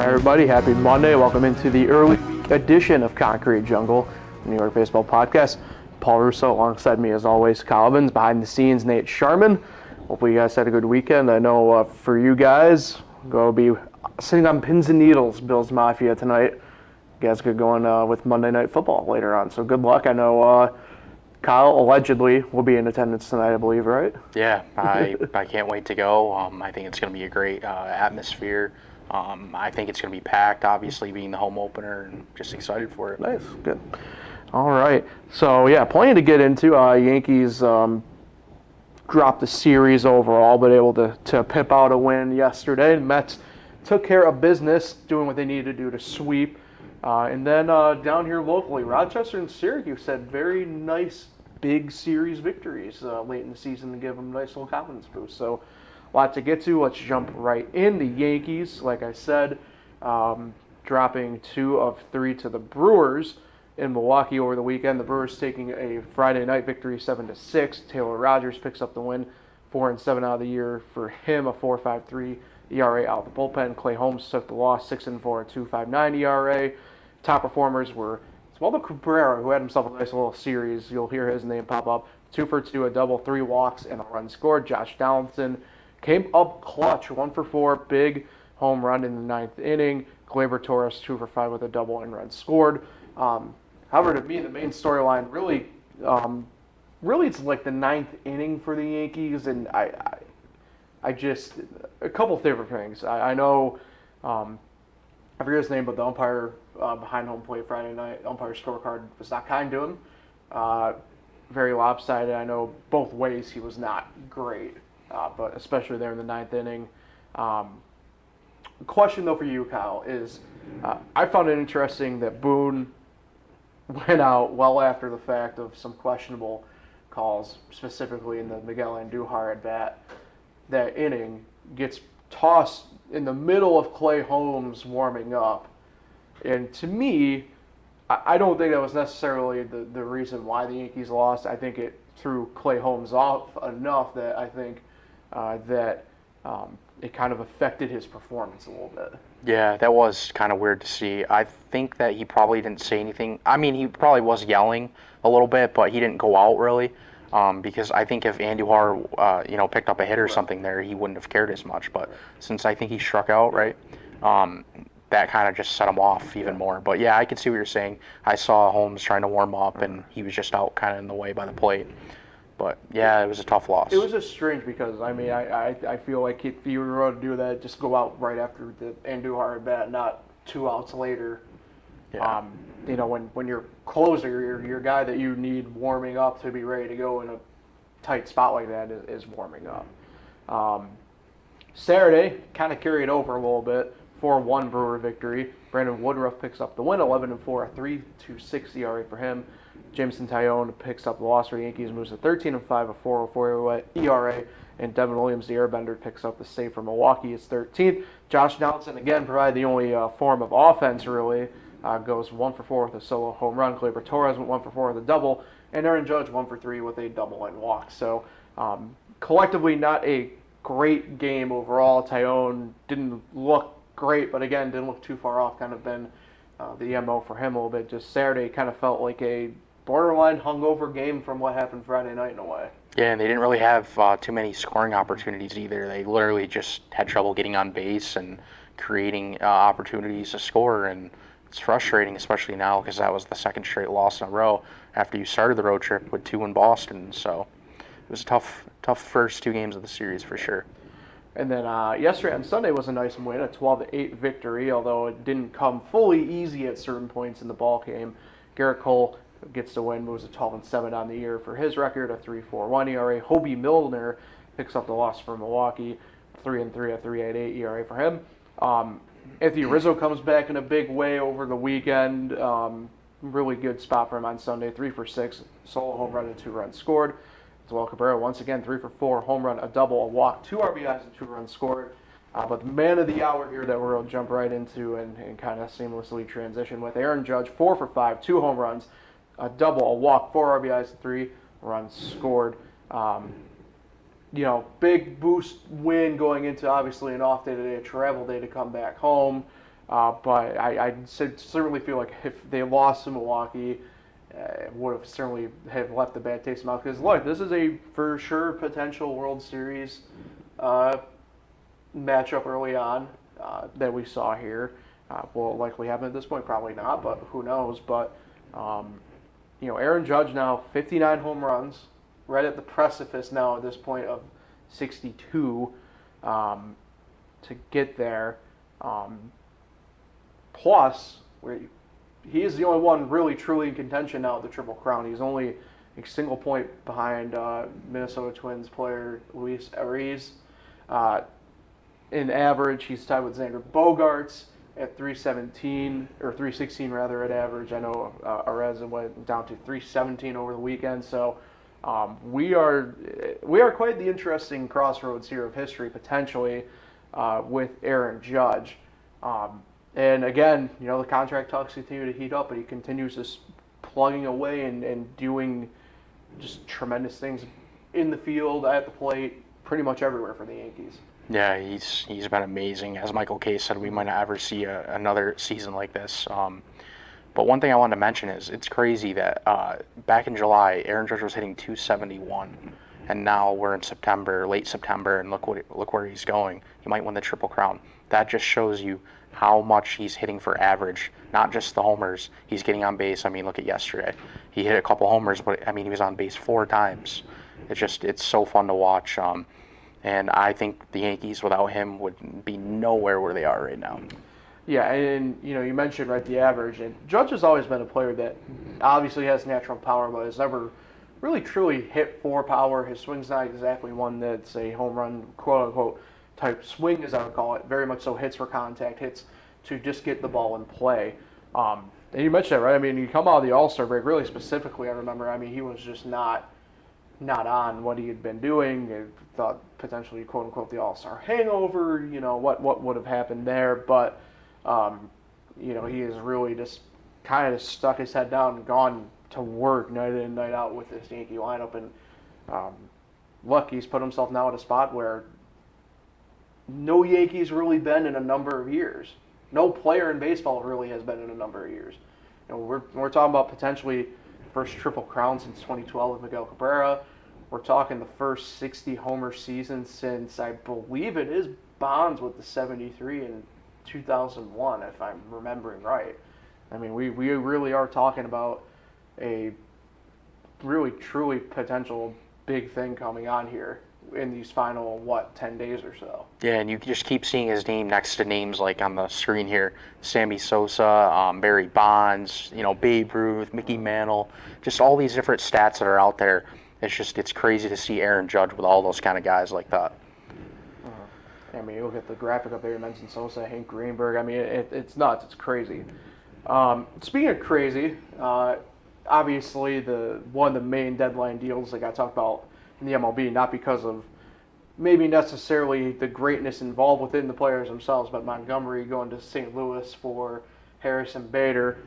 Hi everybody, happy Monday. Welcome into the early edition of Concrete Jungle, New York Baseball Podcast. Paul Russo alongside me as always, Kyle Evans, behind the scenes, Nate Sharman. Hopefully you guys had a good weekend. I know for you guys, going to be sitting on pins and needles, Bills Mafia tonight. You guys get going with Monday Night Football later on, so good luck. I know Kyle allegedly will be in attendance tonight, I believe, right? Yeah, I can't wait to go. I think it's going to be a great atmosphere. I think it's going to be packed, obviously, being the home opener, and just excited for it. Nice, good. All right, so yeah, plenty to get into. Yankees dropped the series overall, but able to pip out a win yesterday. The Mets took care of business, doing what they needed to do to sweep. And then down here locally, Rochester and Syracuse had very nice big series victories late in the season to give them a nice little confidence boost. So a lot to get to. Let's jump right in. The Yankees, like I said, dropping 2 of 3 to the Brewers in Milwaukee over the weekend. The Brewers taking a Friday night victory 7-6. Taylor Rogers picks up the win, 4-7 out of the year for him, a 4.53 ERA out of the bullpen. Clay Holmes took the loss, 6-4, a 2.59 ERA. Top performers were Oswaldo Cabrera, who had himself a nice little series. You'll hear his name pop up. 2 for 2, a double, 3 walks, and a run scored. Josh Donaldson came up clutch, 1 for 4, big home run in the 9th inning. Gleyber Torres, 2 for 5 with a double and run scored. However, to me, the main storyline really it's like the 9th inning for the Yankees, and I just, a couple favorite things. I know, I forget his name, but the umpire behind home plate Friday night, umpire scorecard was not kind to him. Very lopsided. I know both ways he was not great, but especially there in the 9th inning. Question though for you, Kyle, is I found it interesting that Boone went out well after the fact of some questionable calls, specifically in the Miguel Andujar at bat. That inning gets tossed in the middle of Clay Holmes warming up. And to me, I don't think that was necessarily the reason why the Yankees lost. I think it threw Clay Holmes off enough that I think it kind of affected his performance a little bit. Yeah, that was kind of weird to see. I think that he probably didn't say anything. I mean, he probably was yelling a little bit, but he didn't go out really. Because I think if Andujar, picked up a hit or something there, he wouldn't have cared as much. But since I think he struck out, right, that kind of just set him off even more. But yeah, I can see what you're saying. I saw Holmes trying to warm up, and he was just out kind of in the way by the plate. But yeah, it was a tough loss. It was just strange because, I mean, I feel like if you were to do that, just go out right after the Andujar at bat, not 2 outs later. Yeah. When you're closer, your guy that you need warming up to be ready to go in a tight spot like that is warming up. Saturday kind of carried over a little bit, 4-1 Brewer victory. Brandon Woodruff picks up the win, 11-4, a 3.26 ERA for him. Jameson Taillon picks up the loss for the Yankees, moves to 13-5, a 4.04 ERA. And Devin Williams, the airbender, picks up the save for Milwaukee. It's 13th. Josh Donaldson, again, provided the only form of offense, really. Goes 1 for 4 with a solo home run. Gleyber Torres went 1 for 4 with a double. And Aaron Judge 1 for 3 with a double and walk. So collectively, not a great game overall. Taillon didn't look great, but again, didn't look too far off. Kind of been the MO for him a little bit. Just Saturday kind of felt like a borderline hungover game from what happened Friday night in a way. Yeah, and they didn't really have too many scoring opportunities either. They literally just had trouble getting on base and creating opportunities to score, and it's frustrating, especially now because that was the second straight loss in a row after you started the road trip with 2 in Boston. So it was a tough first 2 games of the series for sure. And then yesterday on Sunday was a nice win, a 12-8 victory, although it didn't come fully easy at certain points in the ball game. Garrett Cole gets the win, moves to 12-7 on the year for his record, a 3.41 ERA. Hobie Milner picks up the loss for Milwaukee, 3-3, a 3.88 ERA for him. Anthony Rizzo comes back in a big way over the weekend. Really good spot for him on Sunday, 3 for 6, solo home run and 2 runs scored. Oswaldo Cabrera once again 3 for 4, home run, a double, a walk, 2 RBIs and 2 runs scored. But the man of the hour here that we're going to jump right into and kind of seamlessly transition with, Aaron Judge, 4 for 5, 2 home runs, a double, a walk, 4 RBIs and 3 runs scored. Big boost win going into obviously an off day today, a travel day to come back home. But I certainly feel like if they lost to Milwaukee, it would have certainly have left a bad taste in my mouth. Because look, this is a for sure potential World Series matchup early on that we saw here. Will it likely happen at this point? Probably not, but who knows? But Aaron Judge now 59 home runs, right at the precipice now at this point of 62 to get there. Plus, he is the only one really truly in contention now at the Triple Crown. He's only a single point behind Minnesota Twins player Luis Ariz. In average, he's tied with Xander Bogaerts at 317 or 316 rather at average. I know Arez went down to 317 over the weekend. So we are quite the interesting crossroads here of history potentially with Aaron Judge. And again, the contract talks continue to heat up, but he continues just plugging away and doing just tremendous things in the field, at the plate, pretty much everywhere for the Yankees. Yeah, he's been amazing. As Michael K said, we might not ever see another season like this. But one thing I wanted to mention is it's crazy that back in July, Aaron Judge was hitting 271, and now we're in September, late September, and look where he's going. He might win the Triple Crown. That just shows you how much he's hitting for average, not just the homers. He's getting on base. I mean, look at yesterday. He hit a couple homers, but I mean, he was on base 4 times. It's so fun to watch. And I think the Yankees without him would be nowhere where they are right now. Yeah, and you mentioned the average, and Judge has always been a player that obviously has natural power, but has never really truly hit for power. His swing's not exactly one that's a home run, quote unquote, type swing, as I would call it. Very much so hits for contact, hits to just get the ball in play. And you mentioned that, right? I mean, you come out of the All-Star break, really specifically, I remember, I mean, he was just not on what he had been doing. I thought potentially, quote unquote, the All-Star hangover, what would have happened there. But, he has really just kind of stuck his head down and gone to work night in and night out with this Yankee lineup. And look, he's put himself now at a spot where no Yankees really been in a number of years. No player in baseball really has been in a number of years. We're talking about potentially first Triple Crown since 2012 with Miguel Cabrera. We're talking the first 60 homer season since, I believe it is Bonds with the 73 in 2001, if I'm remembering right. I mean, we really are talking about a really truly potential big thing coming on here in these final, 10 days or so. Yeah, and you just keep seeing his name next to names like on the screen here, Sammy Sosa, Barry Bonds, Babe Ruth, Mickey Mantle, just all these different stats that are out there. It's crazy to see Aaron Judge with all those kind of guys like that. I mean, you look at the graphic up there, you mentioned Sosa, Hank Greenberg. I mean, it's nuts. It's crazy. Speaking of crazy, obviously one of the main deadline deals that got talked about in the MLB, not because of maybe necessarily the greatness involved within the players themselves, but Montgomery going to St. Louis for Harrison Bader.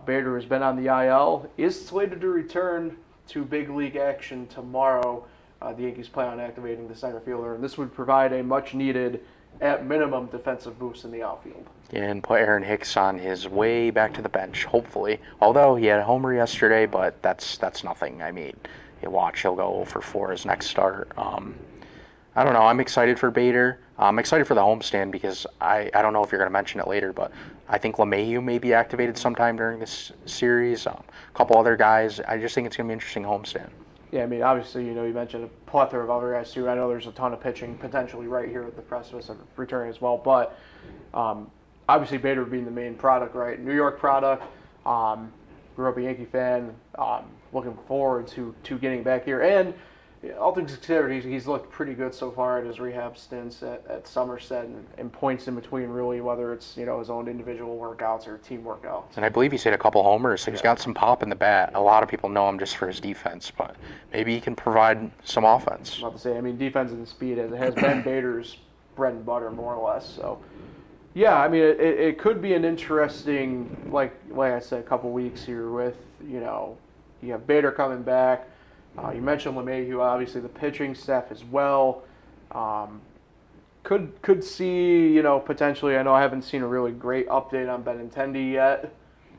Bader has been on the IL, is slated to return to big league action tomorrow. The Yankees plan on activating the center fielder, and this would provide a much-needed, at minimum, defensive boost in the outfield. Yeah, and put Aaron Hicks on his way back to the bench, hopefully. Although he had a homer yesterday, but that's nothing. I mean, he'll go for 4 his next start. I don't know. I'm excited for Bader. I'm excited for the homestand because I don't know if you're going to mention it later, but I think LeMahieu may be activated sometime during this series. A couple other guys. I just think it's going to be an interesting homestand. Yeah, I mean, obviously, you mentioned a plethora of other guys, too. I know there's a ton of pitching potentially right here at the precipice of returning as well, but obviously Bader being the main product, right? New York product, grew up a Yankee fan, looking forward to getting back here. And all things considered, he's looked pretty good so far at his rehab stints at Somerset and points in between, really, whether it's his own individual workouts or team workouts. And I believe he's hit a couple homers, so he's got some pop in the bat. A lot of people know him just for his defense, but maybe he can provide some offense. I'm about to say, I mean, defense and speed has been Bader's bread and butter, more or less. So, yeah, I mean, it could be an interesting, like I said, a couple weeks here with, you have Bader coming back. You mentioned LeMahieu, obviously the pitching staff as well. could see, potentially. I know I haven't seen a really great update on Benintendi yet.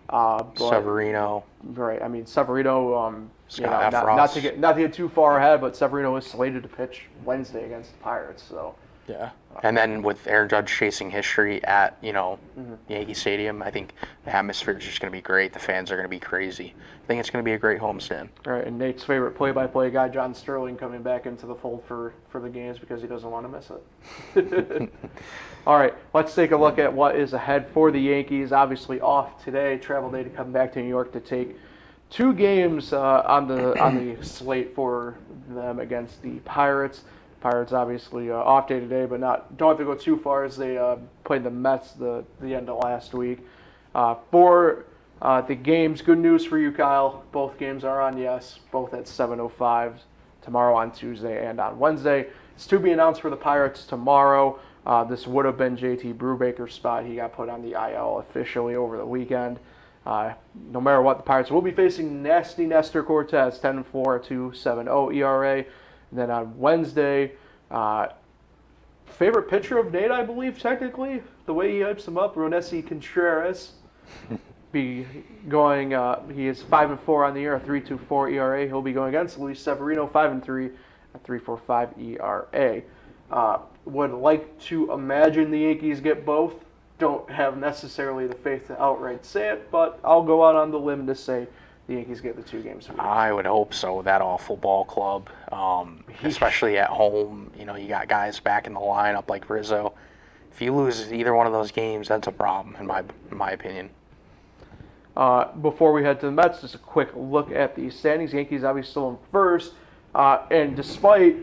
But, Severino. Right. I mean, Severino. Scott not, Efros. not to get too far ahead, but Severino is slated to pitch Wednesday against the Pirates. So. Yeah. And then with Aaron Judge chasing history at, Yankee Stadium, I think the atmosphere is just going to be great. The fans are going to be crazy. I think it's going to be a great homestand. Right, and Nate's favorite play-by-play guy, John Sterling, coming back into the fold for the games because he doesn't want to miss it. All right, let's take a look at what is ahead for the Yankees. Obviously off today, travel day to come back to New York to take 2 games on the slate for them against the Pirates. Pirates obviously off day today, but don't have to go too far as they played the Mets the end of last week. For the games, good news for you, Kyle. Both games are on, both at 7:05 tomorrow on Tuesday and on Wednesday. It's to be announced for the Pirates tomorrow. This would have been JT Brubaker's spot. He got put on the IL officially over the weekend. No matter what, the Pirates will be facing nasty Nestor Cortez, 10-4, a 2.70 ERA. And then on Wednesday, favorite pitcher of Nate, I believe, technically, the way he hypes him up, Ronessi Contreras, be going. He is 5-4 on the year, a 3.24 ERA. He'll be going against Luis Severino, 5-3, a 3.45 ERA. Would like to imagine the Yankees get both. Don't have necessarily the faith to outright say it, but I'll go out on the limb to say the Yankees get the 2 games. I would hope so. That awful ball club, especially at home. You got guys back in the lineup like Rizzo. If you lose either one of those games, that's a problem in my opinion. Before we head to the Mets, just a quick look at the standings. Yankees obviously still in first, and despite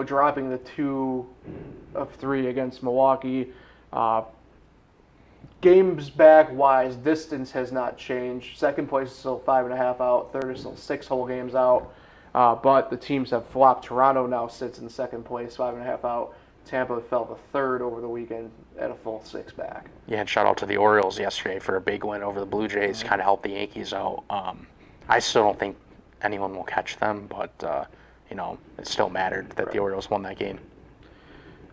dropping the 2 of 3 against Milwaukee. Games back wise, distance has not changed. Second place is still 5.5 out. Third is still 6 whole games out. But the teams have flopped. Toronto now sits in second place, 5.5 out. Tampa fell to third over the weekend at a full 6 back. Yeah, and shout out to the Orioles yesterday for a big win over the Blue Jays. Kind of helped the Yankees out. I still don't think anyone will catch them, but it still mattered that the Orioles won that game.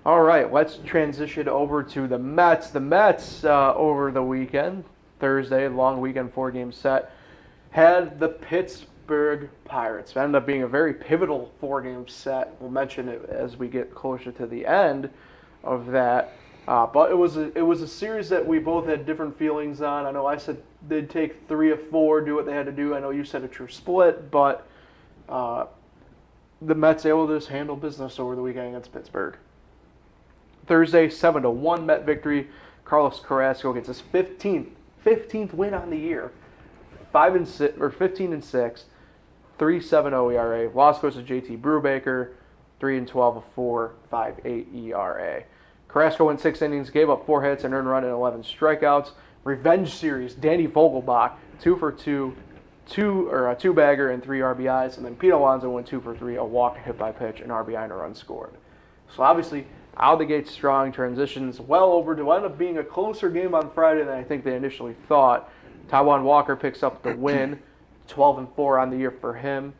All right, let's transition over to the Mets. The Mets, over the weekend, Thursday, long weekend 4-game set, had the Pittsburgh Pirates. It ended up being a very pivotal 4-game set. We'll mention it as we get closer to the end of that. But it was a series that we both had different feelings on. I know I said they'd take 3 of 4, do what they had to do. I know you said a true split, but the Mets able to just handle business over the weekend against Pittsburgh. Thursday, 7-1 Met victory. Carlos Carrasco gets his 15th win on the year. 15-6, 3.70 ERA. Loss goes to JT Brubaker, 3-12, a 4.58 ERA. Carrasco went 6 innings, gave up 4 hits, an earned run, and 11 strikeouts. Revenge series, Danny Vogelbach, 2 for 2, a 2-bagger and 3 RBIs, and then Pete Alonso went 2 for 3, a walk, a hit by pitch, an RBI, and a run scored. So obviously, out of the gate strong, transitions well over to end up being a closer game on Friday than I think they initially thought. Taijuan Walker picks up the win, 12-4 on the year for him,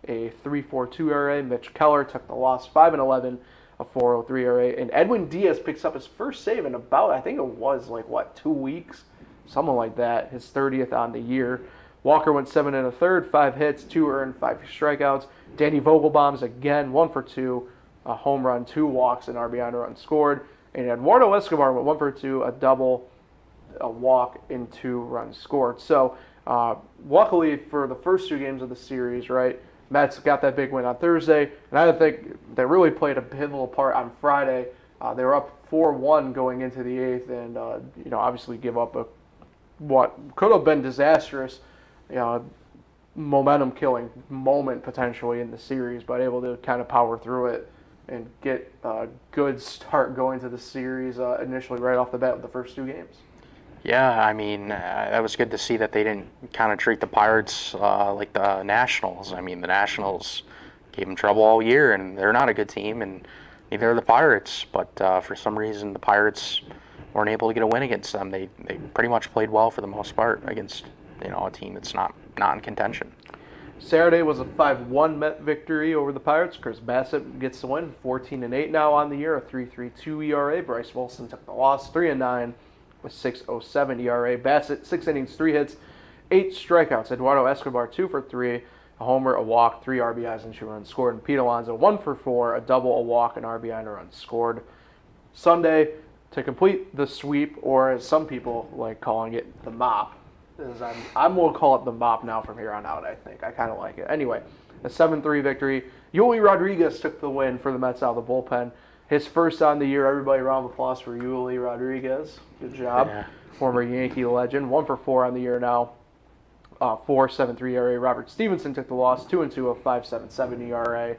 a 3.42 ERA. Mitch Keller took the loss, 5-11, a 4.03 ERA. And Edwin Diaz picks up his first save in about, I think it was 2 weeks, something like that, his 30th on the year. Walker went 7 1/3, 5 hits, 2 earned, 5 strikeouts. Danny Vogelbaum's again, 1 for 2. A home run, 2 walks, an RBI, and a run scored. And Eduardo Escobar went 1 for 2, a double, a walk, and 2 runs scored. So, luckily for the first 2 games of the series, Mets got that big win on Thursday. And I think they really played a pivotal part on Friday. They were up 4-1 going into the 8th, and obviously give up what could have been disastrous, momentum-killing moment potentially in the series, but able to kind of power through it and get a good start going to the series initially right off the bat with the first 2 games. Yeah, I mean, that was good to see that they didn't kind of treat the Pirates like the Nationals. I mean, the Nationals gave them trouble all year, and they're not a good team, and neither are the Pirates. But for some reason, the Pirates weren't able to get a win against them. They pretty much played well for the most part against a team that's not in contention. Saturday was a 5-1 Met victory over the Pirates. Chris Bassett gets the win, 14-8 now on the year, a 3.32 ERA. Bryce Wilson took the loss, 3-9 with 6.07 ERA. Bassett, 6 innings, 3 hits, 8 strikeouts. Eduardo Escobar, 2 for 3, a homer, a walk, 3 RBIs, and 2 runs scored. And Pete Alonso, 1 for 4, a double, a walk, an RBI, and a run scored. Sunday, to complete the sweep, or as some people like calling it, the mop. I'm going to call it the mop now from here on out, I think. I kind of like it. Anyway, a 7-3 victory. Yuli Rodriguez took the win for the Mets out of the bullpen. His first on the year. Everybody, round of applause for Yuli Rodriguez. Good job. Yeah. Former Yankee legend. 1 for 4 on the year now. 4.73 ERA. Robert Stevenson took the loss. 2-2, a 5.77 ERA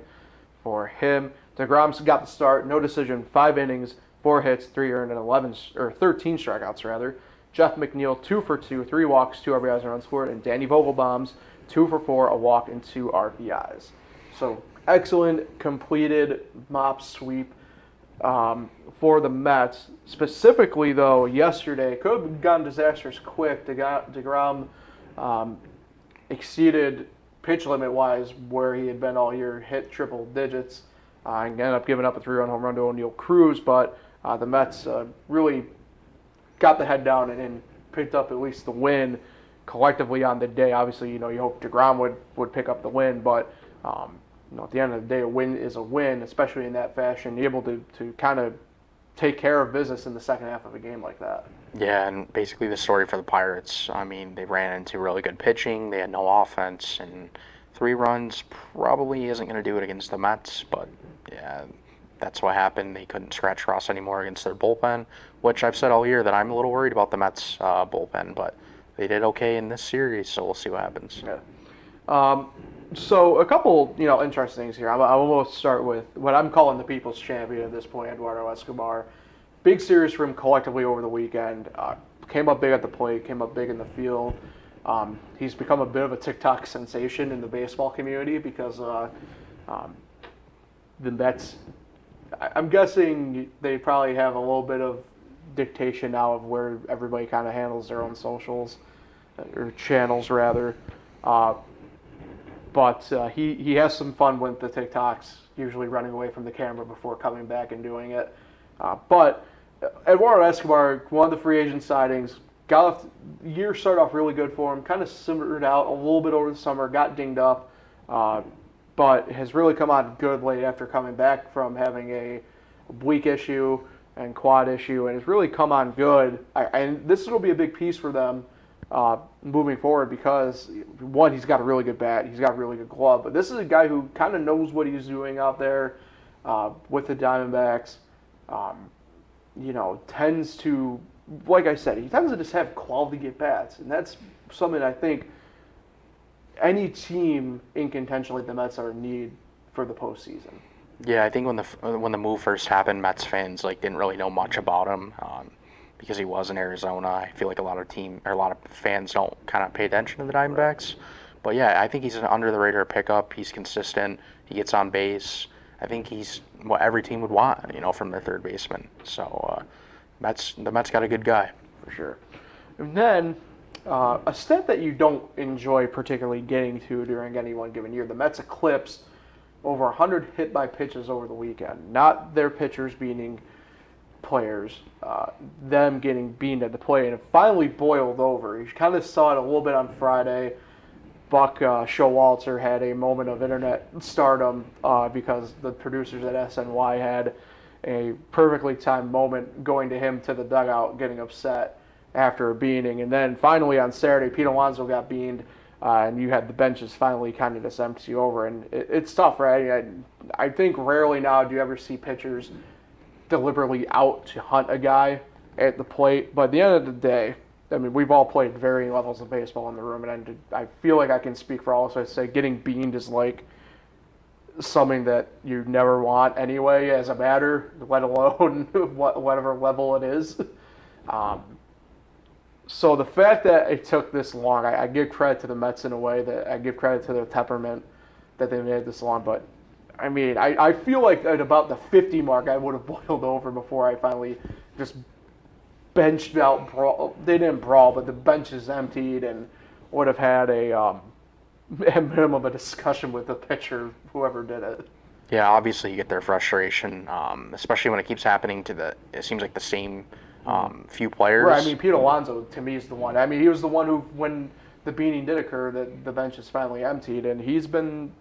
for him. DeGrom got the start. No decision. 5 innings, 4 hits, 3 earned, and 13 strikeouts rather. Jeff McNeil, 2 for 2, 3 walks, 2 RBIs and runs scored, and Danny Vogelbaum's 2 for 4, a walk, and 2 RBIs. So excellent completed mop sweep for the Mets. Specifically, though, yesterday could have gone disastrous quick. DeGrom exceeded pitch limit-wise where he had been all year, hit triple digits, and ended up giving up a 3-run home run to O'Neal Cruz, but the Mets really got the head down and picked up at least the win collectively on the day. Obviously, you hope DeGrom would pick up the win, but at the end of the day, a win is a win, especially in that fashion. You're able to kind of take care of business in the second half of a game like that. Yeah, and basically the story for the Pirates, I mean, they ran into really good pitching, they had no offense, and 3 runs probably isn't going to do it against the Mets, but yeah, that's what happened. They couldn't scratch Ross anymore against their bullpen, which I've said all year that I'm a little worried about the Mets bullpen, but they did okay in this series, so we'll see what happens. Yeah. So a couple, interesting things here. I will start with what I'm calling the people's champion at this point, Eduardo Escobar. Big series for him collectively over the weekend. Came up big at the plate, came up big in the field. He's become a bit of a TikTok sensation in the baseball community because the Mets, I'm guessing they probably have a little bit of dictation now of where everybody kind of handles their own socials, or channels rather. But he has some fun with the TikToks, usually running away from the camera before coming back and doing it. But Eduardo Escobar, one of the free agent signings, the year started off really good for him, kind of simmered out a little bit over the summer, got dinged up, but has really come on good late after coming back from having a oblique issue and quad issue, and has really come on good. And this will be a big piece for them moving forward because, one, he's got a really good bat, he's got a really good glove, but this is a guy who kind of knows what he's doing out there with the Diamondbacks. Tends to, like I said, he tends to just have quality at-bats, and that's something I think any team in contention like the Mets are in need for the postseason. Yeah, I think when the move first happened, Mets fans didn't really know much about him because he was in Arizona. I feel like a lot of fans don't kind of pay attention to the Diamondbacks. But yeah, I think he's an under the radar pickup. He's consistent. He gets on base. I think he's what every team would want, from their third baseman. So the Mets got a good guy for sure. And then a stat that you don't enjoy particularly getting to during any one given year, the Mets eclipsed over 100 hit by pitches over the weekend. Not their pitchers beating players, them getting beamed at the plate, and it finally boiled over. You kind of saw it a little bit on Friday. Buck Showalter had a moment of internet stardom because the producers at SNY had a perfectly timed moment going to him to the dugout, getting upset after a beating. And then finally on Saturday, Pete Alonso got beamed, and you had the benches finally kind of just empty over. And it's tough, right? I think rarely now do you ever see pitchers deliberately out to hunt a guy at the plate. But at the end of the day, I mean, we've all played varying levels of baseball in the room, and I feel like I can speak for all of us. I say getting beamed is like something that you never want anyway as a batter, let alone whatever level it is. So the fact that it took this long, I give credit to the Mets in a way that I give credit to their temperament that they made this long. But, I mean, I feel like at about the 50 mark I would have boiled over before I finally just benched out. They didn't brawl, but the bench is emptied and would have had a at minimum a discussion with the pitcher, whoever did it. Yeah, obviously you get their frustration, especially when it keeps happening it seems like the same few players. Right, I mean, Pete Alonso, to me, is the one. I mean, he was the one who, when the beaning did occur, that the bench is finally emptied, and he's been,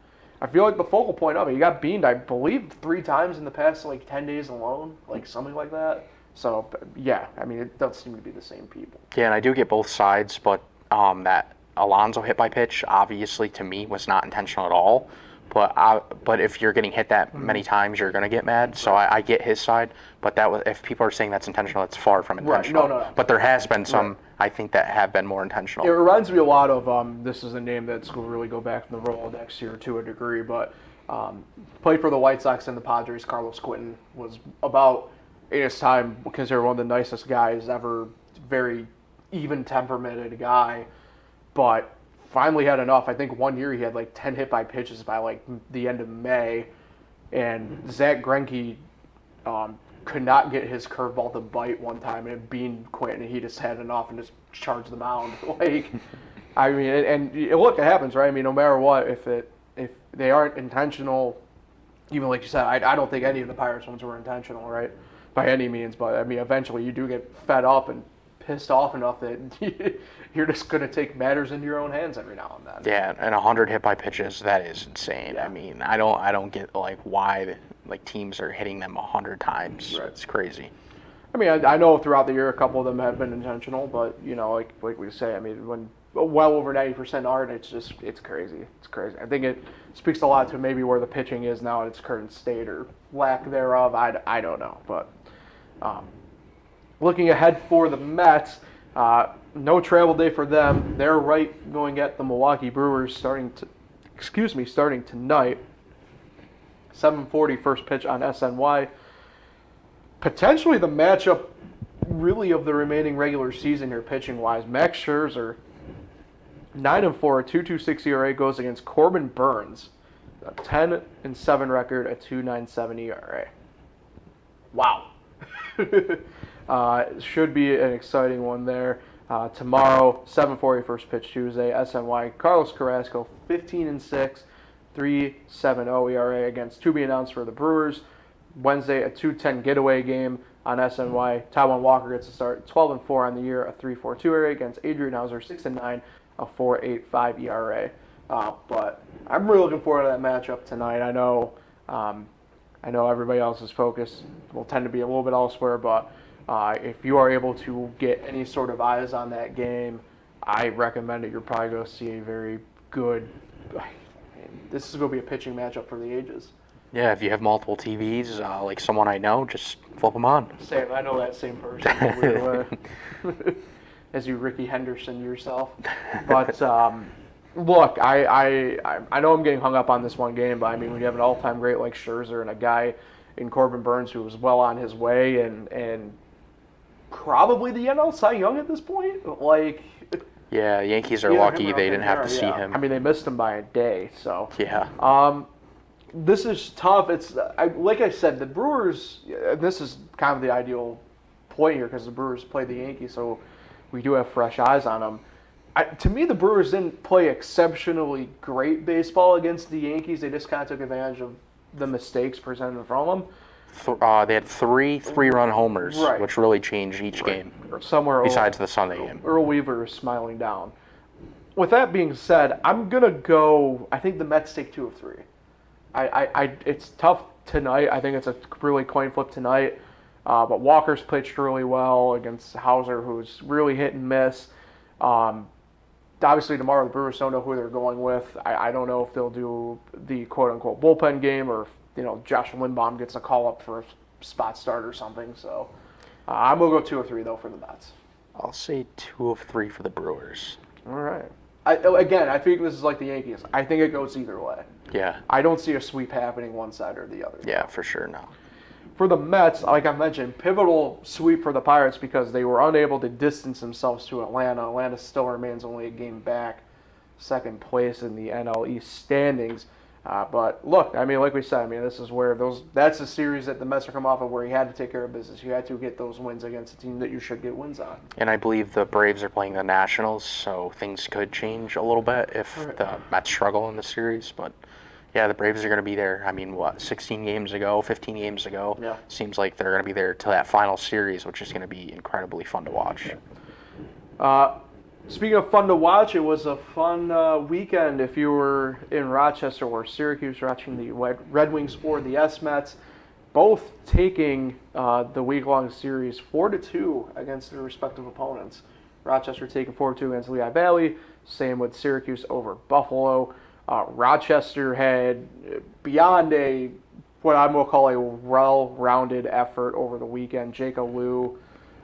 I feel like, the focal point of it. He got beamed, I believe, 3 times in the past, 10 days alone, something like that. So, yeah, I mean, it does seem to be the same people. Yeah, and I do get both sides, but that Alonso hit by pitch, obviously, to me, was not intentional at all. But if you're getting hit that many times, you're going to get mad. So I get his side. But if people are saying that's intentional, it's far from intentional. Right. No. But there has been some, I think, that have been more intentional. It reminds me a lot of, this is a name that's going to really go back in the Rolodex here to a degree, but played for the White Sox and the Padres. Carlos Quentin was about, in his time, considered one of the nicest guys ever, very even-temperamented guy, but finally had enough. I think one year he had 10 hit by pitches by the end of May, and Zach Greinke could not get his curveball to bite one time, and being Quentin, and he just had enough and just charged the mound. I mean, and look, it happens, right? I mean, no matter what, if they aren't intentional, even like you said, I don't think any of the Pirates ones were intentional, right? By any means, but I mean, eventually you do get fed up and pissed off enough that you're just going to take matters into your own hands every now and then. Yeah, and 100 hit by pitches, that is insane. Yeah. I mean, I don't get why teams are hitting them 100 times. Right. It's crazy. I mean, I know throughout the year a couple of them have been intentional, but like we say, I mean, when well over 90% aren't, it's crazy. It's crazy. I think it speaks a lot to maybe where the pitching is now in its current state or lack thereof. I don't know, but looking ahead for the Mets, no travel day for them. They're going at the Milwaukee Brewers starting tonight. 7:40 first pitch on SNY. Potentially the matchup really of the remaining regular season here pitching wise. Max Scherzer 9-4, a 2.26 ERA goes against Corbin Burns, a 10-7 record, a 2.97 ERA. Wow. Should be an exciting one there. Tomorrow, 7:40 first pitch Tuesday, SNY. Carlos Carrasco, 15-6, 3.70 ERA against to be announced for the Brewers. Wednesday, a 2:10 getaway game on SNY. Taijuan Walker gets a start, 12-4 on the year, a 3.42 ERA against Adrian Hauser, 6-9, a 4.85 ERA. But I'm really looking forward to that matchup tonight. I know everybody else's focus will tend to be a little bit elsewhere, but if you are able to get any sort of eyes on that game, I recommend it. You're probably going to see a very good. This is going to be a pitching matchup for the ages. Yeah, if you have multiple TVs, like someone I know, just flip them on. Same. I know that same person. In a weird way. As you Ricky Henderson yourself. But look, I know I'm getting hung up on this one game, but I mean, when you have an all-time great like Scherzer and a guy in Corbin Burns who was well on his way and probably the NL Cy Young at this point, Yeah, Yankees are lucky they didn't have to see him. I mean, they missed him by a day, so. Yeah. This is tough. It's like I said, the Brewers. This is kind of the ideal point here because the Brewers play the Yankees, so we do have fresh eyes on them. To me, the Brewers didn't play exceptionally great baseball against the Yankees. They just kind of took advantage of the mistakes presented from them. They had three-run homers, Right. which really changed each game. Somewhere besides the Sunday game. Earl Weaver is smiling down. With that being said, I'm gonna go. I think the Mets take 2 of 3. It's tough tonight. I think it's a really coin flip tonight. But Walker's pitched really well against Hauser, who's really hit and miss. Obviously, tomorrow the Brewers don't know who they're going with. I don't know if they'll do the quote-unquote bullpen game or if Josh Lindbaum gets a call-up for a spot start or something. So I'm going to go 2 of 3, though, for the Mets. I'll say 2 of 3 for the Brewers. All right. I think this is like the Yankees. I think it goes either way. Yeah. I don't see a sweep happening one side or the other. Yeah, for sure, no. For the Mets, like I mentioned, pivotal sweep for the Pirates because they were unable to distance themselves to Atlanta. Atlanta still remains only a game back, second place in the NL East standings. But look, I mean, like we said, I mean, this is where that's a series that the Mets are coming off of where you had to take care of business. You had to get those wins against a team that you should get wins on. And I believe the Braves are playing the Nationals, so things could change a little bit if the Mets struggle in the series. But yeah, the Braves are going to be there. I mean, 16 games ago, 15 games ago? Yeah. Seems like they're going to be there to that final series, which is going to be incredibly fun to watch. Speaking of fun to watch, it was a fun weekend if you were in Rochester or Syracuse watching the Red Wings or the S-Mets, both taking the week-long series 4-2 against their respective opponents. Rochester taking 4-2 against Lehigh Valley, same with Syracuse over Buffalo. Rochester had beyond what I'm going to call a well-rounded effort over the weekend. Jacob Liu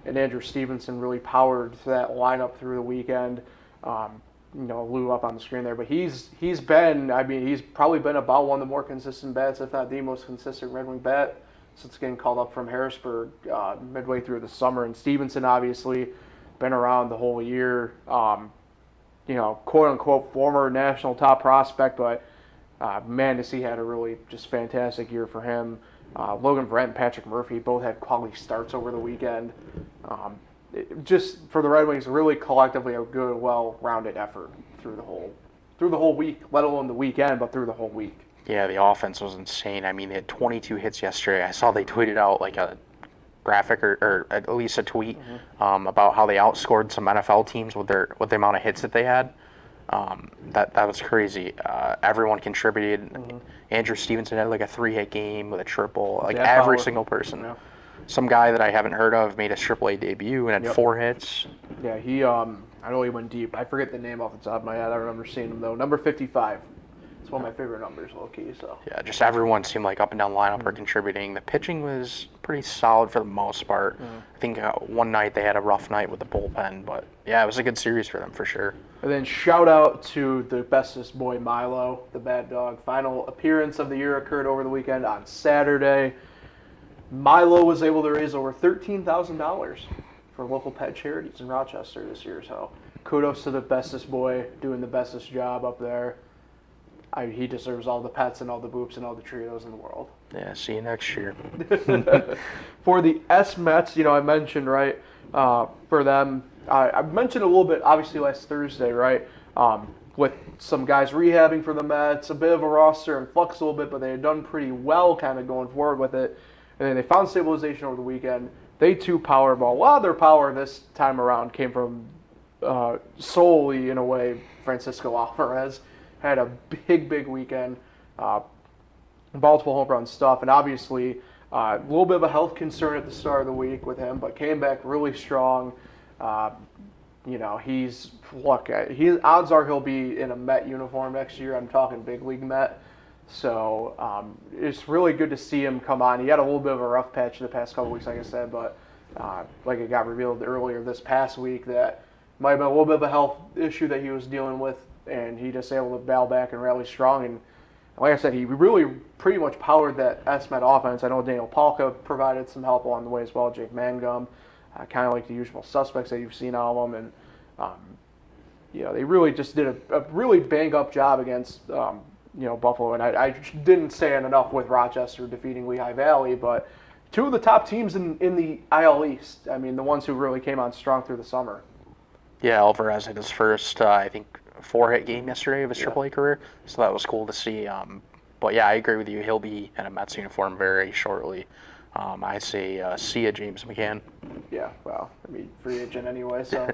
and Andrew Stevenson really powered that lineup through the weekend. Liu up on the screen there, but he's probably been about one of the more consistent bats, if not the most consistent Red Wing bat since getting called up from Harrisburg midway through the summer. And Stevenson obviously been around the whole year. Quote unquote former national top prospect, but man, to see had a really just fantastic year for him. Logan Brent and Patrick Murphy both had quality starts over the weekend. Just for the Red Wings, really collectively a good, well-rounded effort through the whole week, let alone the weekend, but through the whole week. Yeah, the offense was insane. I mean, they had 22 hits yesterday. I saw they tweeted out like a graphic or at least a tweet about how they outscored some NFL teams with the amount of hits that they had. That was crazy. Everyone contributed. Andrew Stevenson had like a 3-hit game with a triple. Like every single person. Yeah. Some guy that I haven't heard of made a AAA debut and had 4 hits. Yeah, he I know he went deep. I forget the name off the top of my head. I remember seeing him though. Number 55. It's one of my favorite numbers, low key. So yeah, just everyone seemed like up and down the lineup were contributing. The pitching was pretty solid for the most part. I think one night they had a rough night with the bullpen, but yeah, it was a good series for them for sure. And then shout out to the bestest boy Milo, the Bad Dog. Final appearance of the year occurred over the weekend on Saturday. Milo was able to raise over $13,000 for local pet charities in Rochester this year. So kudos to the bestest boy doing the bestest job up there. He deserves all the pets and all the boops and all the trios in the world. Yeah, see you next year. For the S-Mets, I mentioned, right, for them, I mentioned a little bit, obviously, last Thursday, right, with some guys rehabbing for the Mets, a bit of a roster in flux a little bit, but they had done pretty well kind of going forward with it. And then they found stabilization over the weekend. They, too, powerball. A lot of their power this time around came from solely, in a way, Francisco Alvarez. Had a big weekend, multiple home run stuff, and obviously a little bit of a health concern at the start of the week with him, but came back really strong. He's odds are he'll be in a Met uniform next year. I'm talking big league Met. So it's really good to see him come on. He had a little bit of a rough patch the past couple weeks, like I said, but like it got revealed earlier this past week that might have been a little bit of a health issue that he was dealing with. And he just able to battle back and rally strong. And like I said, he really pretty much powered that S-Met offense. I know Daniel Palka provided some help along the way as well. Jake Mangum, kind of like the usual suspects that you've seen out of them. And, they really just did a really bang-up job against, Buffalo. And I didn't say it enough with Rochester defeating Lehigh Valley, but two of the top teams in the IL East. I mean, the ones who really came on strong through the summer. Yeah, Alvarez had his first, 4-hit game yesterday of his AAA career, so that was cool to see. But yeah, I agree with you. He'll be in a Mets uniform very shortly. I say see ya, James McCann. Yeah, well, free agent anyway. So,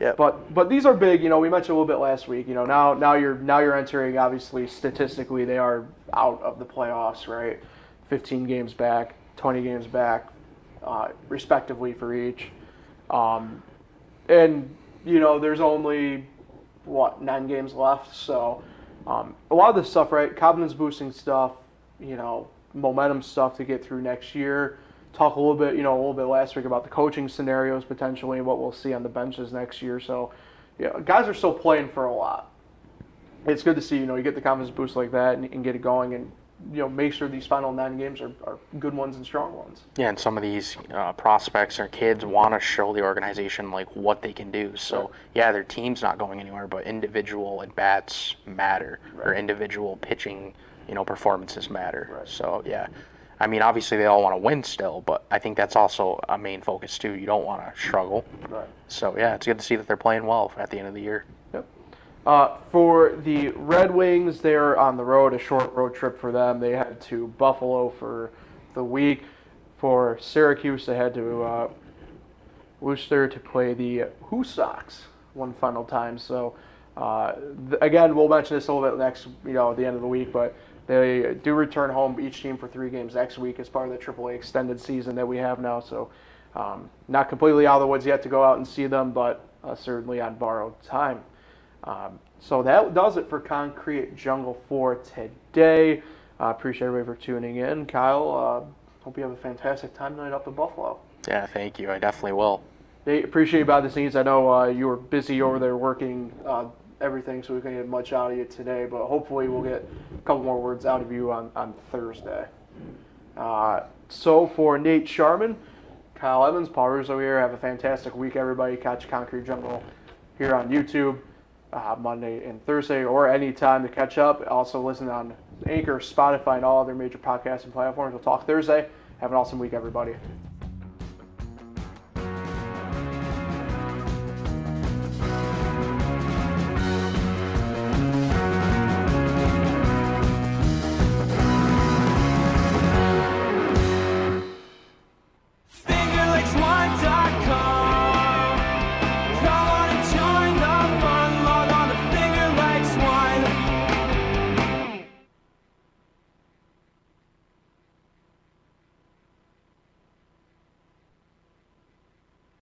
yeah. But these are big. We mentioned a little bit last week. Now you're entering. Obviously, statistically, they are out of the playoffs, right? 15 games back, 20 games back, respectively for each. And there's only 9 games left, so a lot of this stuff, right, confidence boosting stuff, momentum stuff to get through next year. Talk a little bit last week about the coaching scenarios potentially and what we'll see on the benches next year. So guys are still playing for a lot. It's good to see, you get the confidence boost like that and get it going and make sure these final 9 games are good ones and strong ones. Yeah, and some of these prospects or kids want to show the organization like what they can do. So yeah, their team's not going anywhere, but individual at bats matter, or individual pitching performances matter. Right. So, yeah. I mean, obviously they all want to win still, but I think that's also a main focus too. You don't want to struggle. Right. So, yeah, it's good to see that they're playing well at the end of the year. Yep. For the Red Wings, they're on the road, a short road trip for them. They head to Buffalo for the week. For Syracuse, they head to Worcester to play the Who Sox one final time. So, again, we'll mention this a little bit next, at the end of the week, but they do return home, each team, for 3 games next week as part of the AAA extended season that we have now. So, not completely out of the woods yet to go out and see them, but certainly on borrowed time. So that does it for Concrete Jungle for today. Appreciate everybody for tuning in. Kyle, hope you have a fantastic time tonight up in Buffalo. Yeah, thank you. I definitely will. They appreciate you behind the scenes. I know you were busy over there working everything, so we couldn't get much out of you today, but hopefully we'll get a couple more words out of you on Thursday. So for Nate Sharman, Kyle Evans, Paul Russo here, have a fantastic week, everybody. Catch Concrete Jungle here on YouTube Monday and Thursday, or any time to catch up. Also listen on Anchor, Spotify, and all other major podcasting platforms. We'll talk Thursday. Have an awesome week, everybody.